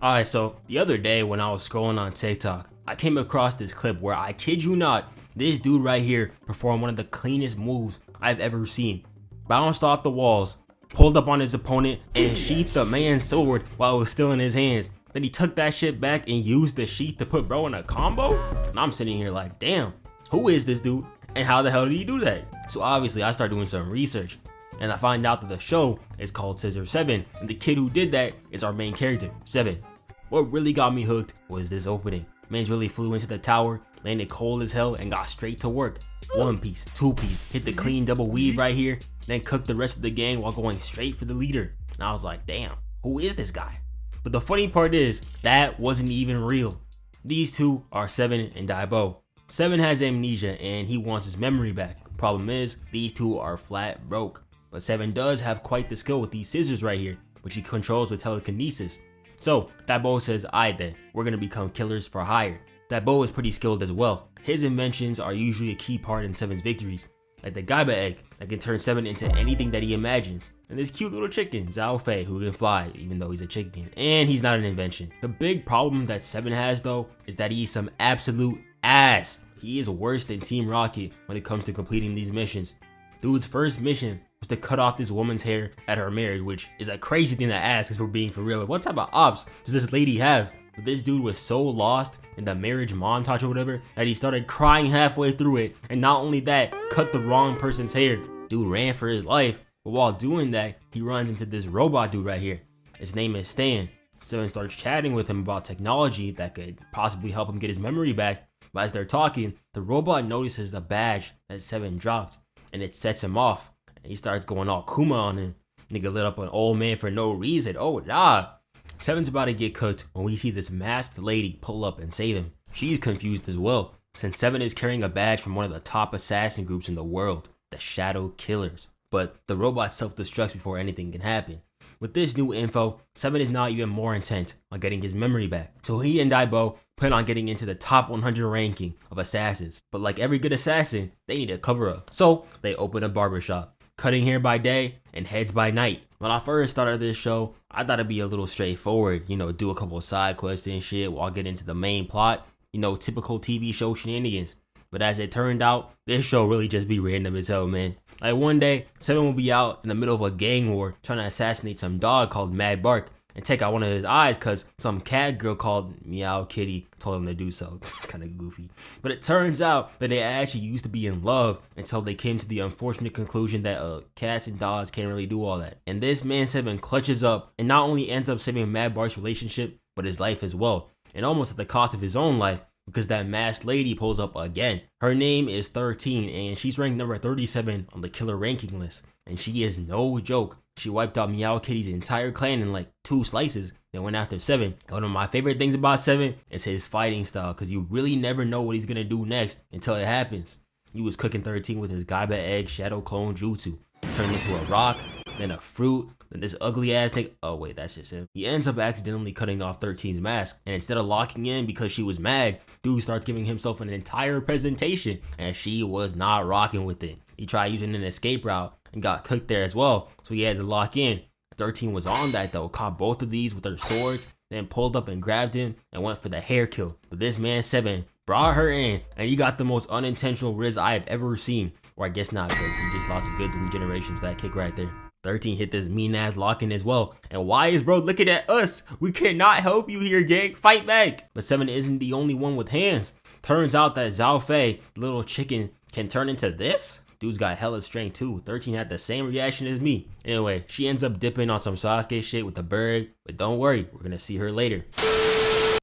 Alright, so the other day when I was scrolling on TikTok, I came across this clip where, I kid you not, this dude right here performed one of the cleanest moves I've ever seen. Bounced off the walls, pulled up on his opponent, and sheathed the man's sword while it was still in his hands. Then he took that shit back and used the sheath to put bro in a combo? And I'm sitting here like, damn, who is this dude? And how the hell did he do that? So obviously I started doing some research, and I find out that the show is called Scissor 7, and the kid who did that is our main character, 7. What really got me hooked was this opening. Mans really flew into the tower, landed cold as hell, and got straight to work. One piece, two piece, hit the clean double weave right here, then cooked the rest of the gang while going straight for the leader. And I was like, damn, who is this guy? But the funny part is, that wasn't even real. These two are 7 and Daibo. 7 has amnesia and he wants his memory back. Problem is, these two are flat broke. But 7 does have quite the skill with these scissors right here, which he controls with telekinesis. So Daibo says, alright then, we're gonna become killers for hire. Daibo is pretty skilled as well. His inventions are usually a key part in 7's victories, like the Gaiba egg that can turn 7 into anything that he imagines, and this cute little chicken, Ziao, who can fly even though he's a chicken, and he's not an invention. The big problem that 7 has though is that he's some absolute ass. He is worse than Team Rocket when it comes to completing these missions. Dude's first mission was to cut off this woman's hair at her marriage, which is a crazy thing to ask if we're being for real. What type of ops does this lady have? But this dude was so lost in the marriage montage or whatever that he started crying halfway through it, and not only that, cut the wrong person's hair. Dude ran for his life, but while doing that, he runs into this robot dude right here. His name is Stan. 7 starts chatting with him about technology that could possibly help him get his memory back, but as they're talking, the robot notices the badge that 7 dropped, and it sets him off. And he starts going all Kuma on him. Nigga lit up an old man for no reason. Oh nah. 7's about to get cooked when we see this masked lady pull up and save him. She's confused as well, since 7 is carrying a badge from one of the top assassin groups in the world, the Shadow Killers. But the robot self-destructs before anything can happen. With this new info, 7 is now even more intent on getting his memory back. So he and Daibo plan on getting into the top 100 ranking of assassins. But like every good assassin, they need a cover up. So they open a barbershop, cutting hair by day and heads by night. When I first started this show, I thought it'd be a little straightforward, do a couple of side quests and shit while getting into the main plot, typical TV show shenanigans. But as it turned out, this show really just be random as hell, man. Like one day, 7 will be out in the middle of a gang war trying to assassinate some dog called Mad Bark and take out one of his eyes cause some cat girl called Meow Kitty told him to do so. It's kind of goofy. But it turns out that they actually used to be in love until they came to the unfortunate conclusion that cats and dogs can't really do all that. And this man 7 clutches up and not only ends up saving Mad Bark's relationship, but his life as well. And almost at the cost of his own life, because that masked lady pulls up again. Her name is 13 and she's ranked number 37 on the killer ranking list. And she is no joke. She wiped out Meow Kitty's entire clan in like 2 slices, then went after 7. And one of my favorite things about 7 is his fighting style, because you really never know what he's gonna do next until it happens. He was cooking 13 with his Gaiba egg shadow clone jutsu. Turned into a rock, then a fruit, then this ugly ass nigga. Oh wait, that's just him. He ends up accidentally cutting off 13's mask, and instead of locking in because she was mad, dude starts giving himself an entire presentation, and she was not rocking with it. He tried using an escape route and got cooked there as well, so he had to lock in. 13 was on that though, caught both of these with her swords, then pulled up and grabbed him and went for the hair kill. But this man 7 brought her in, and he got the most unintentional Riz I have ever seen. Or I guess not, because he just lost a good 3 generations with that kick right there. 13 hit this mean ass lock-in as well. And why is bro looking at us? We cannot help you here, gang. Fight back. But 7 isn't the only one with hands. Turns out that Ziao, little chicken, can turn into this? Dude's got hella strength too. 13 had the same reaction as me. Anyway, she ends up dipping on some Sasuke shit with the bird. But don't worry, we're gonna see her later.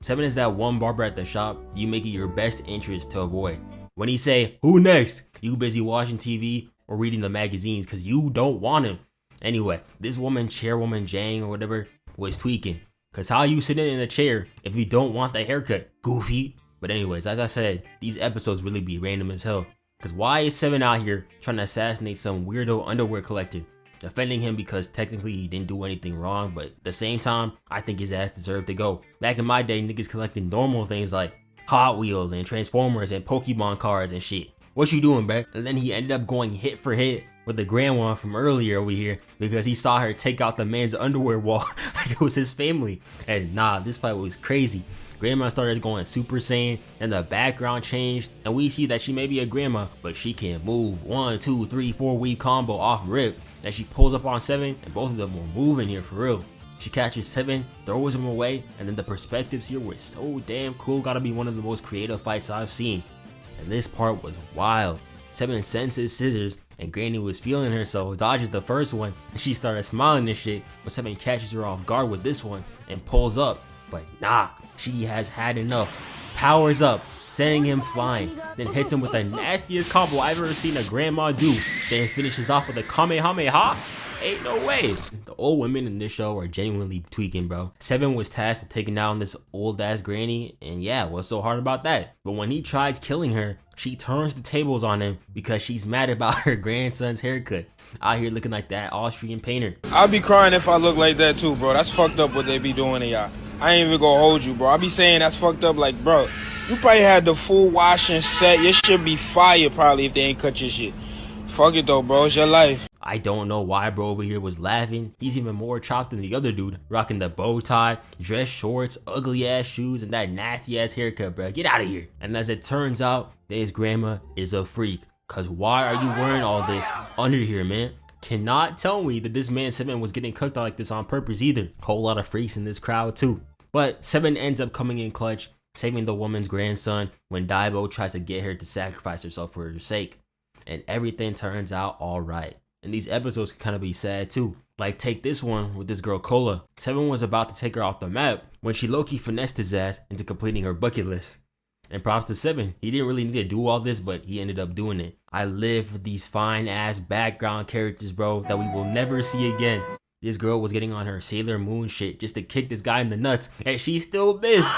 7 is that one barber at the shop you make it your best interest to avoid. When he say, who next? You busy watching TV or reading the magazines because you don't want him. Anyway, this woman, chairwoman Jang or whatever, was tweaking. Cause how you sitting in a chair if you don't want the haircut, goofy? But anyways, as I said, these episodes really be random as hell. Cause why is 7 out here trying to assassinate some weirdo underwear collector? Defending him because technically he didn't do anything wrong, but at the same time, I think his ass deserved to go. Back in my day, niggas collecting normal things like Hot Wheels and Transformers and Pokemon cards and shit. What you doing, bruh? And then he ended up going hit for hit with the grandma from earlier over here because he saw her take out the man's underwear wall like it was his family. And nah, this fight was crazy. Grandma started going Super Saiyan, and the background changed, and we see that she may be a grandma, but she can move. 1, 2, 3, 4 weave combo off rip. And she pulls up on Seven, and both of them were moving here for real. She catches Seven, throws him away, and then the perspectives here were so damn cool. Gotta be one of the most creative fights I've seen. And this part was wild. Seven sends his scissors, and Granny was feeling herself, dodges the first one, and she started smiling and shit, but Seven catches her off guard with this one and pulls up. But nah, she has had enough. Powers up, sending him flying, then hits him with the nastiest combo I've ever seen a grandma do, then finishes off with a Kamehameha. Ain't no way. The old women in this show are genuinely tweaking, bro. Seven was tasked with taking down this old ass granny, and yeah, what's so hard about that? But when he tries killing her, she turns the tables on him because she's mad about her grandson's haircut. Out here looking like that Austrian painter. I'll be crying if I look like that too, bro. That's fucked up what they be doing to y'all. I ain't even gonna hold you, bro. I be saying that's fucked up, like, bro, you probably had the full washing set. Your shit be fire probably if they ain't cut your shit. Fuck it though, bro. It's your life. I don't know why bro over here was laughing. He's even more chopped than the other dude, rocking the bow tie, dress shorts, ugly ass shoes, and that nasty ass haircut, bro. Get out of here. And as it turns out, his grandma is a freak. Cause why are you wearing all this under here, man? Cannot tell me that this man Seven was getting cooked on like this on purpose either. Whole lot of freaks in this crowd too. But Seven ends up coming in clutch, saving the woman's grandson when Daibo tries to get her to sacrifice herself for her sake. And everything turns out alright. And these episodes can kind of be sad too. Like take this one with this girl Cola. Seven was about to take her off the map when she low-key finessed his ass into completing her bucket list. And props to Seven. He didn't really need to do all this, but he ended up doing it. I live for these fine ass background characters, bro, that we will never see again. This girl was getting on her Sailor Moon shit just to kick this guy in the nuts, and she still missed.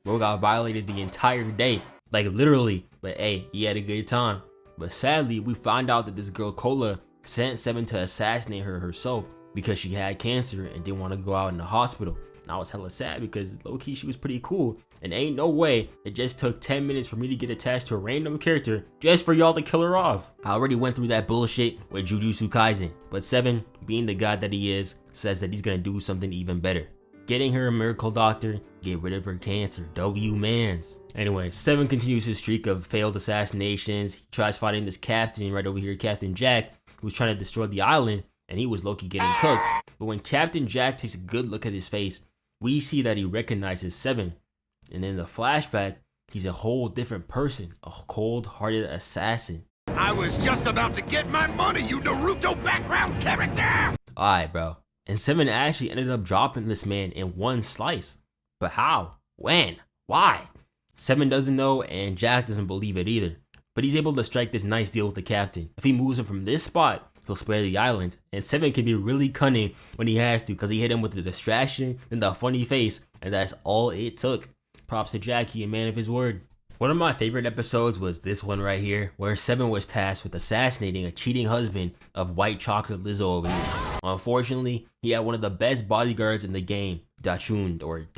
Bro got violated the entire day, like literally, but hey, he had a good time. But sadly, we find out that this girl Cola sent Seven to assassinate her herself because she had cancer and didn't want to go out in the hospital. And I was hella sad because low-key she was pretty cool, and ain't no way it just took 10 minutes for me to get attached to a random character just for y'all to kill her off. I already went through that bullshit with Jujutsu Kaisen, but Seven, being the god that he is, says that he's gonna do something even better. Getting her a miracle doctor, get rid of her cancer. W-mans. Anyway, Seven continues his streak of failed assassinations. He tries fighting this captain right over here, Captain Jack, who's trying to destroy the island, and he was low-key getting cooked. But when Captain Jack takes a good look at his face, we see that he recognizes Seven. And in the flashback, he's a whole different person, a cold-hearted assassin. I was just about to get my money, you Naruto background character! Alright, bro. And Seven actually ended up dropping this man in one slice. But how? When? Why? Seven doesn't know, and Jack doesn't believe it either. But he's able to strike this nice deal with the captain. If he moves him from this spot, he'll spare the island. And Seven can be really cunning when he has to, because he hit him with the distraction and the funny face, and that's all it took. Props to Jackie, a man of his word. One of my favorite episodes was this one right here, where Seven was tasked with assassinating a cheating husband of White Chocolate Lizzo over here. Unfortunately, he had one of the best bodyguards in the game, Dachun, or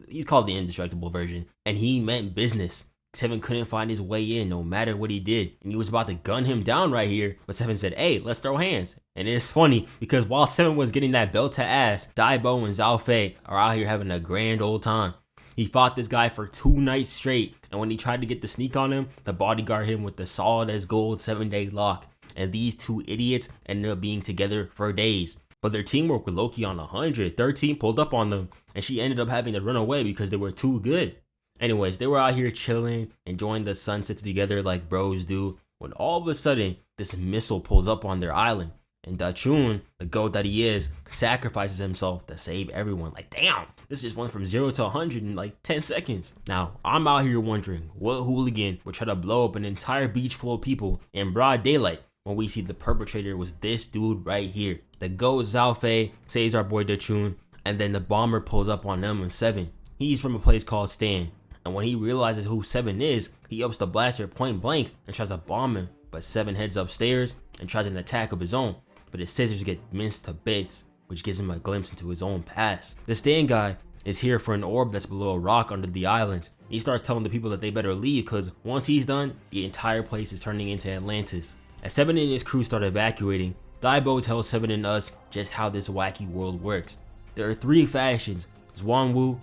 he's called the indestructible version, and he meant business. Seven couldn't find his way in no matter what he did, and he was about to gun him down right here, but Seven said, hey, let's throw hands. And it's funny because while Seven was getting that belt to ass, Daibo and Zhao Fei are out here having a grand old time. He fought this guy for 2 nights straight, and when he tried to get the sneak on him, the bodyguard hit him with the solid as gold 7-day lock. And these two idiots ended up being together for days. But their teamwork with Loki on 100. 13 pulled up on them, and she ended up having to run away because they were too good. Anyways, they were out here chilling, enjoying the sunsets together like bros do, when all of a sudden, this missile pulls up on their island. And Dachun, the goat that he is, sacrifices himself to save everyone. Like, damn, this just went from 0 to 100 in like 10 seconds. Now, I'm out here wondering what hooligan would try to blow up an entire beach full of people in broad daylight when we see the perpetrator was this dude right here. The goat Zhao Fei saves our boy Dachun, and then the bomber pulls up on them and Seven. He's from a place called Stan, and when he realizes who Seven is, he ups the blaster point blank and tries to bomb him, but Seven heads upstairs and tries an attack of his own. But his scissors get minced to bits, which gives him a glimpse into his own past. The Stan guy is here for an orb that's below a rock under the island. He starts telling the people that they better leave because once he's done, the entire place is turning into Atlantis. As 7 and his crew start evacuating, Daibo tells 7 and us just how this wacky world works. There are 3 factions: Zhuanwu,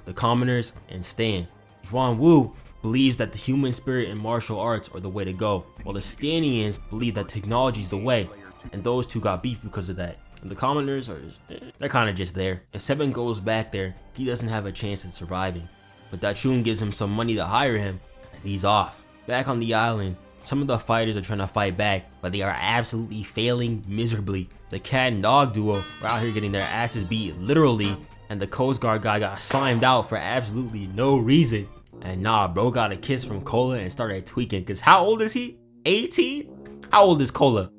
the commoners, and Stan. Zhuanwu believes that the human spirit and martial arts are the way to go, while the Stanians believe that technology is the way, and those two got beef because of that. And the commoners are they're kind of just there. If 7 goes back there, he doesn't have a chance at surviving. But Dachun gives him some money to hire him, and he's off. Back on the island, some of the fighters are trying to fight back, but they are absolutely failing miserably. The cat and dog duo are out here getting their asses beat literally, and the Coast Guard guy got slimed out for absolutely no reason. And nah, bro got a kiss from Cola and started tweaking, cause how old is he? 18? How old is Cola?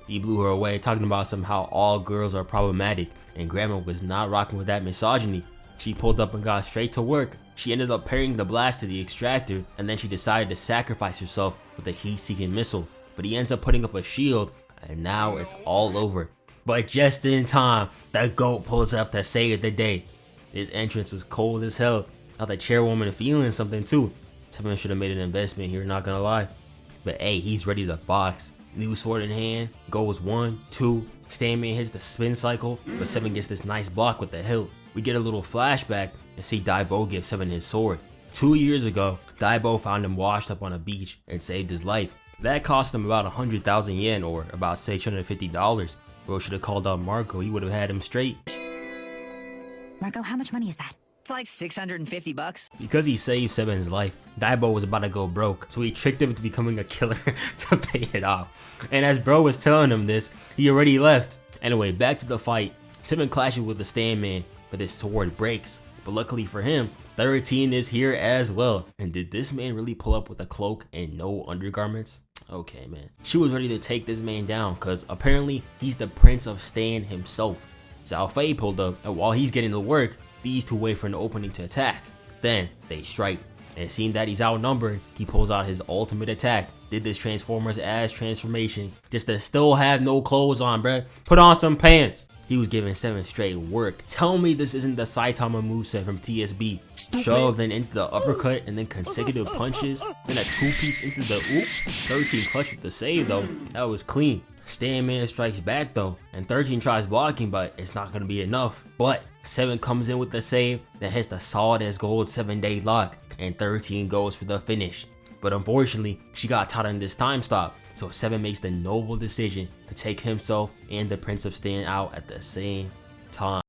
He blew her away, talking about somehow all girls are problematic, and Grandma was not rocking with that misogyny. She pulled up and got straight to work. She ended up pairing the blast to the extractor, and then she decided to sacrifice herself with a heat-seeking missile. But he ends up putting up a shield, and now it's all over. But just in time, the GOAT pulls up to save the day. His entrance was cold as hell. Got the chairwoman feeling something too. 7 should have made an investment here, not gonna lie. But hey, he's ready to box. New sword in hand, goes 1, 2, Stanman hits the spin cycle, but 7 gets this nice block with the hilt. We get a little flashback and see Daibo give 7 his sword. 2 years ago, Daibo found him washed up on a beach and saved his life. That cost him about 100,000 yen, or about $650. Bro should have called out Marco, he would have had him straight. Marco, how much money is that? It's like 650 bucks. Because he saved 7's life, Daibo was about to go broke, so he tricked him into becoming a killer to pay it off. And as bro was telling him this, he already left. Anyway, back to the fight. 7 clashes with the Stanman, but his sword breaks. But luckily for him, 13 is here as well. And did this man really pull up with a cloak and no undergarments? Okay, man. She was ready to take this man down, cause apparently he's the Prince of Stan himself. Zhao Fei pulled up, and while he's getting to work, these two wait for an opening to attack. Then they strike, and seeing that he's outnumbered, he pulls out his ultimate attack. Did this Transformers ass transformation just to still have no clothes on, bruh. Put on some pants. He was giving 7 straight work. Tell me this isn't the Saitama moveset from TSB. Shove, then into the uppercut, and then consecutive punches, then a 2-piece into the oop. 13 clutch with the save though, that was clean. Stanman strikes back though, and 13 tries blocking, but it's not gonna be enough. But 7 comes in with the save, then hits the solid as gold 7-day lock, and 13 goes for the finish. But unfortunately, she got caught in this time stop, so 7 makes the noble decision to take himself and the Prince of Stan out at the same time.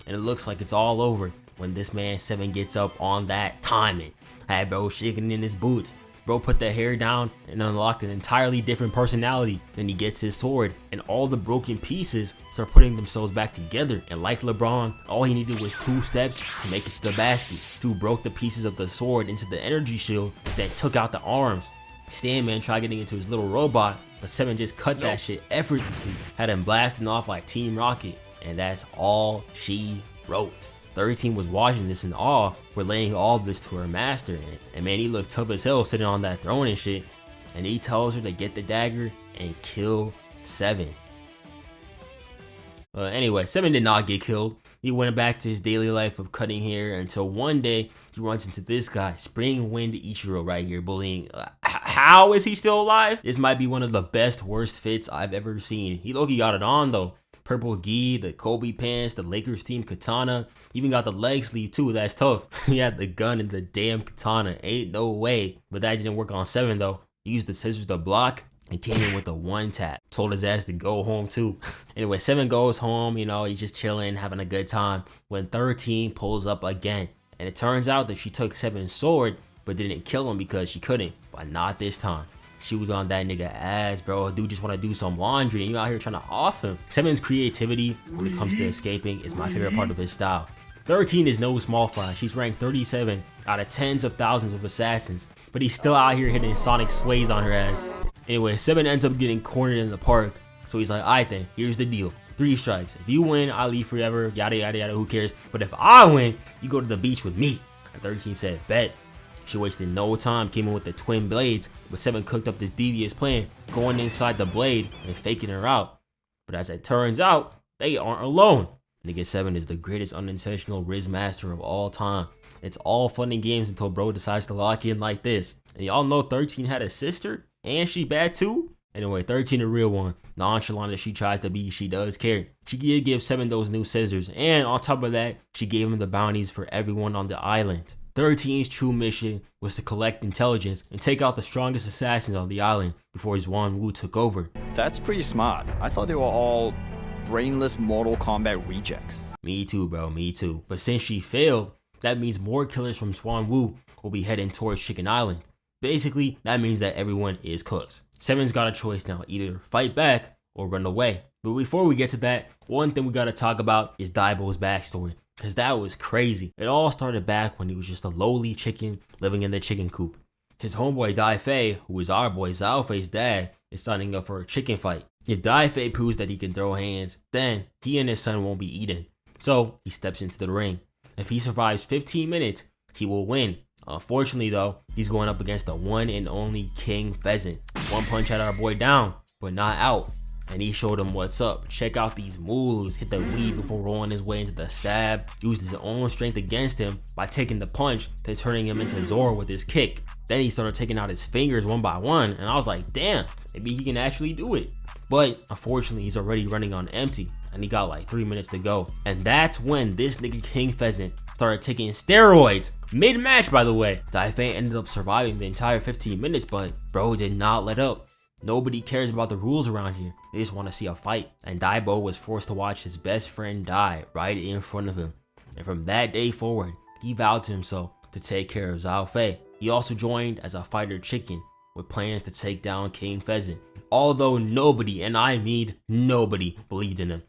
And it looks like it's all over when this man 7 gets up on that timing. Had bro shaking in his boots. Bro put the hair down and unlocked an entirely different personality. Then he gets his sword, and all the broken pieces start putting themselves back together. And like LeBron, all he needed was 2 steps to make it to the basket. Drew broke the pieces of the sword into the energy shield, then took out the arms. Stanman tried getting into his little robot, but 7 just cut that shit effortlessly. Had him blasting off like Team Rocket. And that's all she wrote. 13 was watching this in awe, relaying all this to her master, and man, he looked tough as hell sitting on that throne and shit. And he tells her to get the dagger and kill 7. Anyway, 7 did not get killed. He went back to his daily life of cutting hair until one day he runs into this guy, Spring Wind Ichiro right here, bullying. How is he still alive? This might be one of the best worst fits I've ever seen. He low-key got it on though. Purple gi, the Kobe pants, the Lakers team katana, even got the leg sleeve too, that's tough. He had the gun and the damn katana, ain't no way. But that didn't work on 7 though. He used the scissors to block and came in with a 1 tap. Told his ass to go home too. Anyway, 7 goes home, you know, he's just chilling, having a good time, when 13 pulls up again. And it turns out that she took 7's sword, but didn't kill him because she couldn't, but not this time. She was on that nigga ass, bro. Dude just want to do some laundry and you out here trying to off him. 7's creativity when it comes to escaping is my favorite part of his style. 13 is no small fry. She's ranked 37 out of tens of thousands of assassins, but he's still out here hitting sonic sways on her ass. Anyway, 7 ends up getting cornered in the park, so he's like, alright then, here's the deal. 3 strikes. If you win, I leave forever, yada yada yada, who cares? But if I win, you go to the beach with me. And 13 said, bet. She wasted no time, came in with the twin blades, but 7 cooked up this devious plan, going inside the blade and faking her out. But as it turns out, they aren't alone. Nigga 7 is the greatest unintentional Riz master of all time. It's all fun and games until bro decides to lock in like this. And y'all know 13 had a sister, and she bad too? Anyway, 13 a real one. Nonchalant as she tries to be, she does care. She did give 7 those new scissors, and on top of that, she gave him the bounties for everyone on the island. 13's true mission was to collect intelligence and take out the strongest assassins on the island before Xuanwu took over. That's pretty smart. I thought they were all brainless Mortal Kombat rejects. Me too, bro, me too. But since she failed, that means more killers from Xuanwu will be heading towards Chicken Island. Basically, that means that everyone is cooked. 7's got a choice now, either fight back or run away. But before we get to that, one thing we gotta talk about is Daibo's backstory, cause that was crazy. It all started back when he was just a lowly chicken living in the chicken coop. His homeboy Dai Fei, who is our boy Xiao Fei's dad, is signing up for a chicken fight. If Dai Fei proves that he can throw hands, then he and his son won't be eaten. So he steps into the ring. If he survives 15 minutes, he will win. Unfortunately though, he's going up against the one and only King Pheasant. One punch had our boy down, but not out. And he showed him what's up. Check out these moves. Hit the weave before rolling his way into the stab. Used his own strength against him by taking the punch, then turning him into Zoro with his kick. Then he started taking out his fingers one by one, and I was like, damn, maybe he can actually do it. But unfortunately, he's already running on empty, and he got like 3 minutes to go. And that's when this nigga King Pheasant started taking steroids. Mid-match, by the way. Dai Fei ended up surviving the entire 15 minutes, but bro did not let up. Nobody cares about the rules around here. They just want to see a fight. And Daibo was forced to watch his best friend die right in front of him. And from that day forward, he vowed to himself to take care of Xiao Fei. He also joined as a fighter chicken with plans to take down King Pheasant. Although nobody, and I mean nobody, believed in him.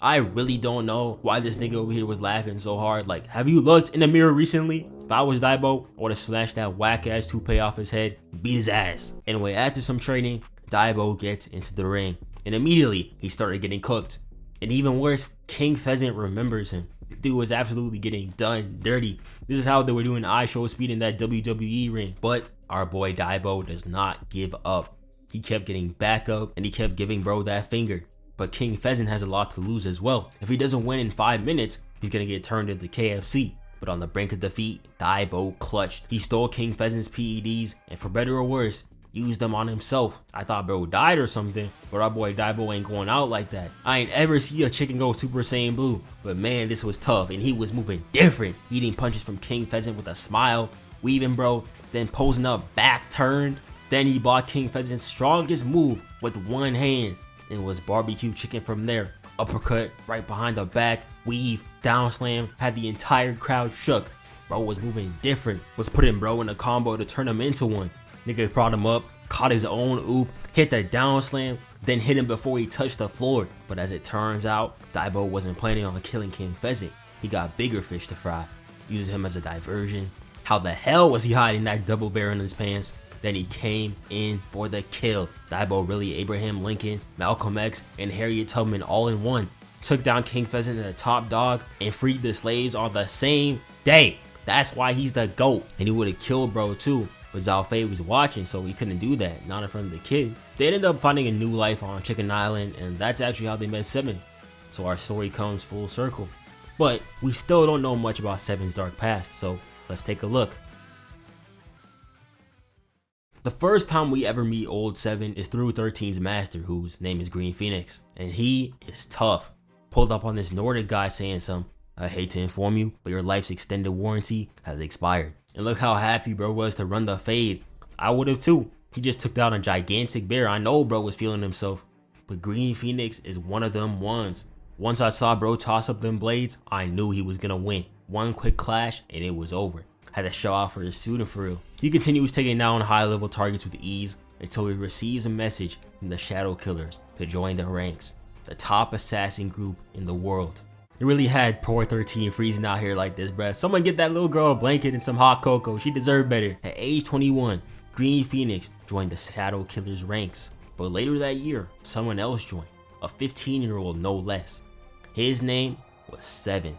I really don't know why this nigga over here was laughing so hard. Like, have you looked in the mirror recently? If I was Daibo, I would have slashed that whack ass toupee off his head, beat his ass. Anyway, after some training, Daibo gets into the ring, and immediately he started getting cooked. And even worse, King Pheasant remembers him. The dude was absolutely getting done dirty. This is how they were doing eye show speed in that WWE ring. But our boy Daibo does not give up. He kept getting back up, and he kept giving bro that finger. But King Pheasant has a lot to lose as well. If he doesn't win in 5 minutes, he's gonna get turned into KFC. But on the brink of defeat, Daibo clutched. He stole King Pheasant's PEDs, and for better or worse, used them on himself. I thought bro died or something, but our boy Daibo ain't going out like that. I ain't ever see a chicken go Super Saiyan Blue, but man, this was tough, and he was moving different. Eating punches from King Pheasant with a smile, weaving bro, then posing up back turned. Then he bought King Pheasant's strongest move with one hand, and was barbecue chicken from there. Uppercut right behind the back, weave, down slam, had the entire crowd shook. Bro was moving different, was putting bro in a combo to turn him into one. Nigga brought him up, caught his own oop, hit the down slam, then hit him before he touched the floor. But as it turns out, Daibo wasn't planning on killing King Pheasant. He got bigger fish to fry, uses him as a diversion. How the hell was he hiding that double barrel in his pants? Then he came in for the kill. Daibo really Abraham Lincoln, Malcolm X, and Harriet Tubman all in one. Took down King Pheasant and the top dog and freed the slaves on the same day. That's why he's the GOAT. And he would have killed bro too. But Xiao Fei was watching, so he couldn't do that, not in front of the kid. They ended up finding a new life on Chicken Island, and that's actually how they met 7. So our story comes full circle. But we still don't know much about 7's dark past, so let's take a look. The first time we ever meet old 7 is through 13's master, whose name is Green Phoenix. And he is tough. Pulled up on this Nordic guy saying I hate to inform you, but your life's extended warranty has expired. And look how happy bro was to run the fade. I would have too. He just took down a gigantic bear. I know bro was feeling himself. But Green Phoenix is one of them ones. Once I saw bro toss up them blades, I knew he was gonna win. One quick clash and it was over. Had to show off for his student for real. He continues taking down high level targets with ease until he receives a message from the Shadow Killers to join their ranks. The top assassin group in the world. It really had poor 13 freezing out here like this, bruh. Someone get that little girl a blanket and some hot cocoa. She deserved better. At age 21, Green Phoenix joined the Shadow Killers ranks. But later that year, someone else joined. a 15-year-old no less. His name was Seven.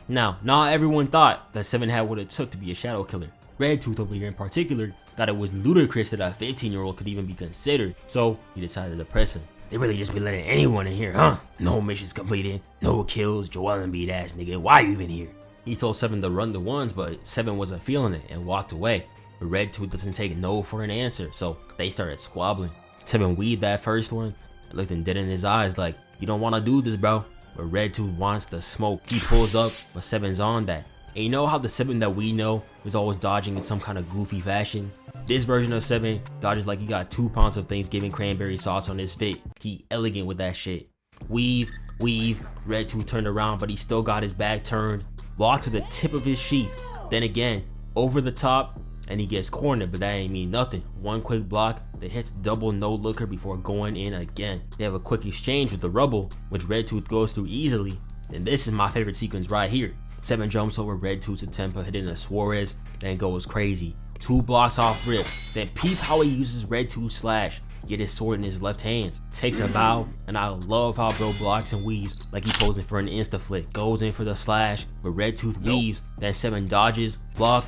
Now, not everyone thought that Seven had what it took to be a shadow killer. Redtooth over here in particular thought it was ludicrous that a 15-year-old could even be considered, so he decided to press him. They really just be letting anyone in here, huh? No missions completed, no kills, Joel Embiid ass nigga, why you even here? He told Seven to run the ones, but Seven wasn't feeling it and walked away. But Redtooth doesn't take no for an answer, so they started squabbling. Seven weaved that first one and looked him dead in his eyes like, you don't want to do this, bro. But Redtooth wants the smoke. He pulls up, but Seven's on that. And you know how the Seven that we know is always dodging in some kind of goofy fashion? This version of Seven dodges like he got 2 pounds of Thanksgiving cranberry sauce on his fit. He elegant with that shit. Weave, Redtooth turned around, but he still got his back turned. Blocked with the tip of his sheath. Then again, over the top, and he gets cornered, but that ain't mean nothing. One quick block, they hit the double no looker before going in again. They have a quick exchange with the rubble, which Redtooth goes through easily. And this is my favorite sequence right here. Seven jumps over Redtooth's attempt of hitting a Suarez, then goes crazy. 2 blocks off rip, then peep how he uses Redtooth's slash. Get his sword in his left hand, takes a bow, and I love how bro blocks and weaves like he posing for an insta flick. Goes in for the slash, but Redtooth weaves, then Seven dodges, block,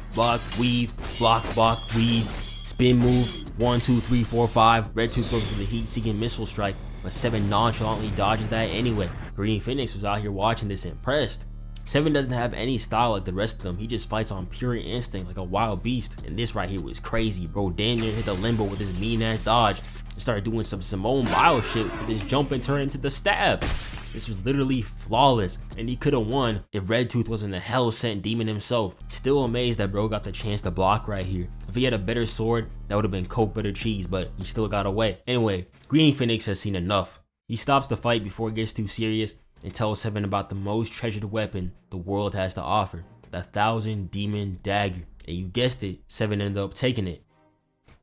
weave, blocks, weave, spin move, 1, 2, 3, 4, 5. Redtooth goes for the heat-seeking missile strike, but Seven nonchalantly dodges that anyway. Green Phoenix was out here watching this impressed. Seven doesn't have any style like the rest of them. He just fights on pure instinct like a wild beast. And this right here was crazy, bro. Damn near hit the limbo with his mean ass dodge and started doing some Simone Biles shit with his jump and turn into the stab. This was literally flawless, and he could have won if Redtooth wasn't a hell-sent demon himself. Still amazed that bro got the chance to block right here. If he had a better sword, that would have been coke butter cheese, but he still got away. Anyway, Green Phoenix has seen enough. He stops the fight before it gets too serious and tells Seven about the most treasured weapon the world has to offer, the 1,000 Demon Dagger. And you guessed it, Seven ended up taking it.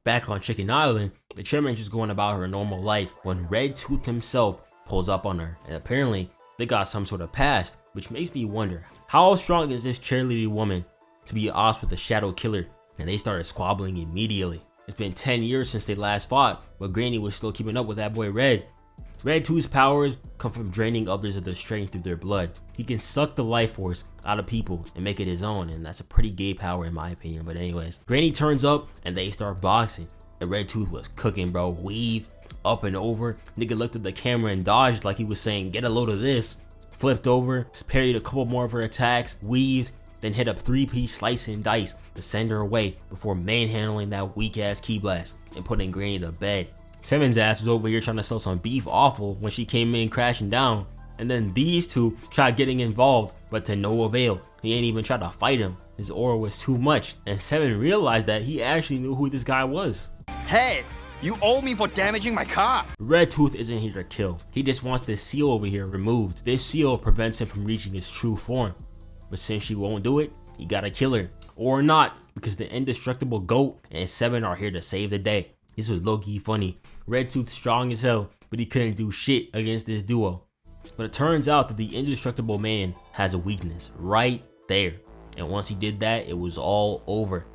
Back on Chicken Island, the chairman's just going about her normal life when Redtooth himself pulls up on her, and apparently they got some sort of past, which makes me wonder, how strong is this cheerleading woman to be odds with the shadow killer? And they started squabbling immediately. It's been 10 years since they last fought, but Granny was still keeping up with that boy Red. Redtooth's powers come from draining others of their strength through their blood. He can suck the life force out of people and make it his own, and that's a pretty gay power in my opinion. But anyways, Granny turns up and they start boxing. And Redtooth was cooking, bro. Weave, up and over. Nigga looked at the camera and dodged like he was saying, get a load of this. Flipped over, parried a couple more of her attacks, weaved, then hit a 3-piece slice and dice to send her away before manhandling that weak ass key blast and putting Granny to bed. Seven's ass was over here trying to sell some beef awful when she came in crashing down, and then these two tried getting involved, but to no avail. He ain't even tried to fight him. His aura was too much, and Seven realized that he actually knew who this guy was. Hey, you owe me for damaging my car. Redtooth isn't here to kill. He just wants this seal over here removed. This seal prevents him from reaching his true form. But since she won't do it, he gotta kill her. Or not, because the indestructible GOAT and Seven are here to save the day. This was low-key funny. Redtooth strong as hell, but he couldn't do shit against this duo. But it turns out that the indestructible man has a weakness right there. And once he did that, it was all over.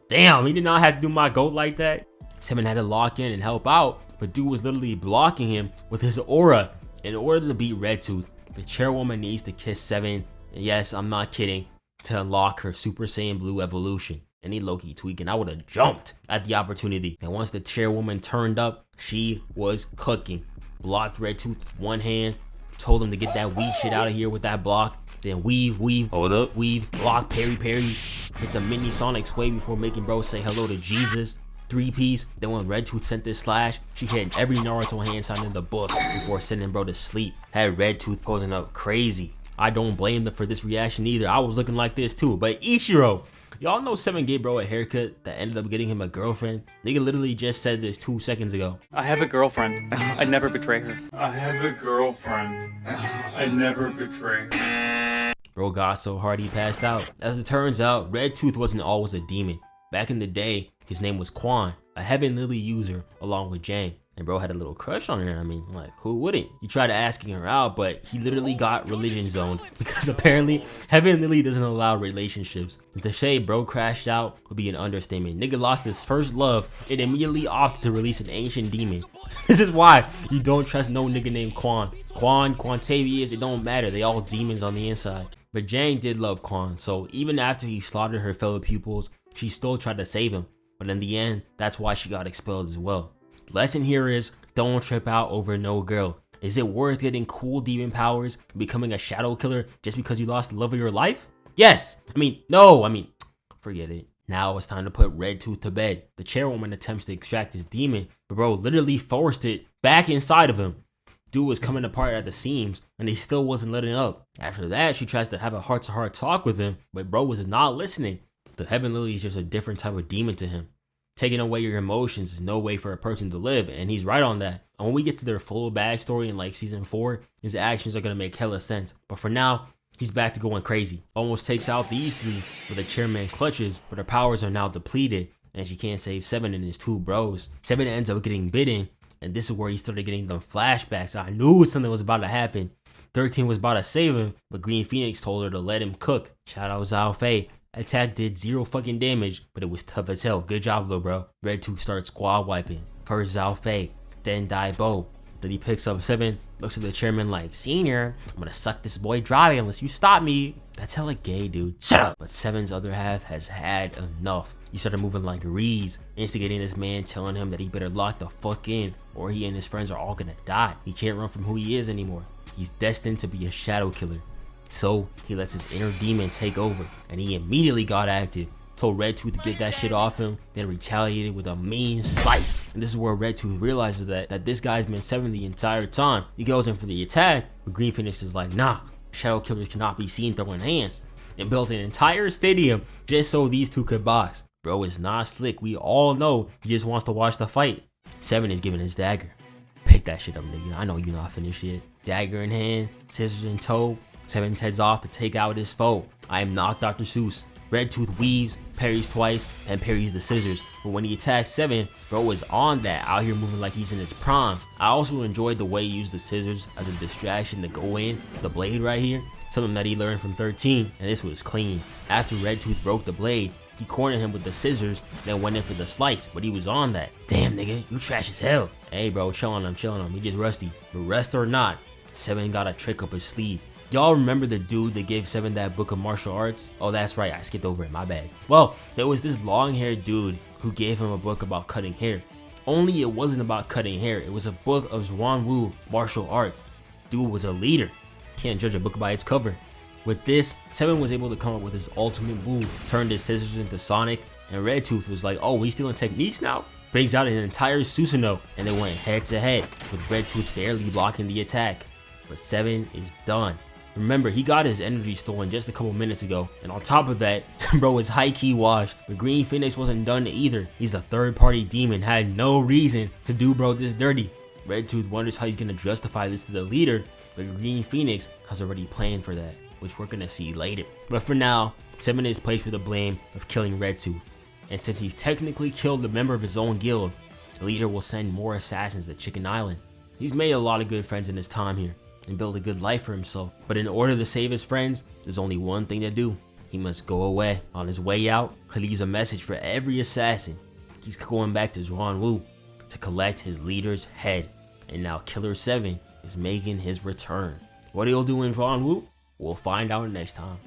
Damn, he did not have to do my GOAT like that. Seven had to lock in and help out, but dude was literally blocking him with his aura. In order to beat Redtooth, the chairwoman needs to kiss Seven, and yes, I'm not kidding, to unlock her Super Saiyan Blue evolution. And he low-key tweaking. I would have jumped at the opportunity. And once the chairwoman turned up, she was cooking. Blocked Redtooth with one hand, told him to get that weak shit out of here with that block. Then weave, hold up, weave, block, parry. Hits a mini Sonic sway before making bro say hello to Jesus. 3-piece. Then when Redtooth sent this slash, she hit every Naruto hand sign in the book before sending bro to sleep. Had Redtooth posing up crazy. I don't blame them for this reaction either. I was looking like this too. But Ichiro, y'all know Seven gave bro a haircut that ended up getting him a girlfriend. Nigga literally just said this 2 seconds ago. I have a girlfriend. I'd never betray her. I have a girlfriend. I'd never betray her. Bro got so hard he passed out. As it turns out, Redtooth wasn't always a demon. Back in the day, his name was Quan, a Heaven Lily user along with Jang. And bro had a little crush on her. I mean, like, who wouldn't? He tried asking her out, but he literally got religion zoned because apparently Heaven Lily doesn't allow relationships. And to say bro crashed out would be an understatement. Nigga lost his first love and immediately opted to release an ancient demon. This is why you don't trust no nigga named Quan. Quantavious, it don't matter. They all demons on the inside. But Jang did love Quan, so even after he slaughtered her fellow pupils, she still tried to save him. But in the end, that's why she got expelled as well. The lesson here is, don't trip out over no girl. Is it worth getting cool demon powers and becoming a shadow killer just because you lost the love of your life? Yes! No, forget it. Now it's time to put Redtooth to bed. The chairwoman attempts to extract his demon, but bro literally forced it back inside of him. Dude was coming apart at the seams, and he still wasn't letting up. After that, she tries to have a heart-to-heart talk with him, but bro was not listening. The Heaven Lily is just a different type of demon to him. Taking away your emotions is no way for a person to live, and he's right on that. And when we get to their full backstory in like season 4, his actions are gonna make hella sense. But for now, he's back to going crazy. Almost takes out these three, but the chairman clutches, but her powers are now depleted, and she can't save Seven and his two bros. Seven ends up getting bitten, and this is where he started getting them flashbacks. I knew something was about to happen. 13 was about to save him, but Green Phoenix told her to let him cook. Shout out Zhao Fei. Attack did 0 fucking damage, but it was tough as hell. Good job though, bro. Redtooth starts squad wiping. First Zhao Fei, then Dai Bo. Then he picks up Seven, looks at the chairman like, Senior, I'm gonna suck this boy dry unless you stop me. That's hella gay, dude. Shut up! But Seven's other half has had enough. He started moving like Reese, instigating this man, telling him that he better lock the fuck in or he and his friends are all gonna die. He can't run from who he is anymore. He's destined to be a shadow killer. So he lets his inner demon take over, and he immediately got active. Told Redtooth to get that shit off him, then retaliated with a mean slice. And this is where Redtooth realizes that this guy's been Seven the entire time. He goes in for the attack, but Green Phoenix is like, nah, shadow killers cannot be seen throwing hands, and built an entire stadium just so these two could box. Bro is not slick, we all know he just wants to watch the fight. Seven is giving his dagger. Pick that shit up, nigga, I know you not finished yet. Dagger in hand, scissors in tow, Seven heads off to take out his foe. I am not Dr. Seuss. Redtooth weaves, parries twice, and parries the scissors. But when he attacks Seven, bro is on that, out here moving like he's in his prime. I also enjoyed the way he used the scissors as a distraction to go in with the blade right here. Something that he learned from 13, and this was clean. After Redtooth broke the blade, he cornered him with the scissors, then went in for the slice, but he was on that. Damn nigga, you trash as hell. Hey bro, chill on him, he just rusty. But rest or not, Seven got a trick up his sleeve. Y'all remember the dude that gave Seven that book of martial arts? Oh, that's right, I skipped over it, my bad. Well, there was this long-haired dude who gave him a book about cutting hair. Only it wasn't about cutting hair, it was a book of Zhuangwu martial arts. Dude was a leader. Can't judge a book by its cover. With this, Seven was able to come up with his ultimate move, turned his scissors into Sonic, and Redtooth was like, oh, we stealing techniques now? Brings out an entire Susanoo, and they went head to head, with Redtooth barely blocking the attack. But Seven is done. Remember, he got his energy stolen just a couple minutes ago, and on top of that, bro is high-key washed. But Green Phoenix wasn't done either. He's the third-party demon, had no reason to do bro this dirty. Redtooth wonders how he's gonna justify this to the leader, but Green Phoenix has already planned for that, which we're gonna see later. But for now, Seven is placed with the blame of killing Redtooth, and since he's technically killed a member of his own guild, the leader will send more assassins to Chicken Island. He's made a lot of good friends in his time here, and build a good life for himself. But in order to save his friends, there's only one thing to do. He must go away. On his way out, he leaves a message for every assassin. He's going back to Zhuangwu to collect his leader's head. And now Killer 7 is making his return. What he'll do in Zhuangwu, we'll find out next time.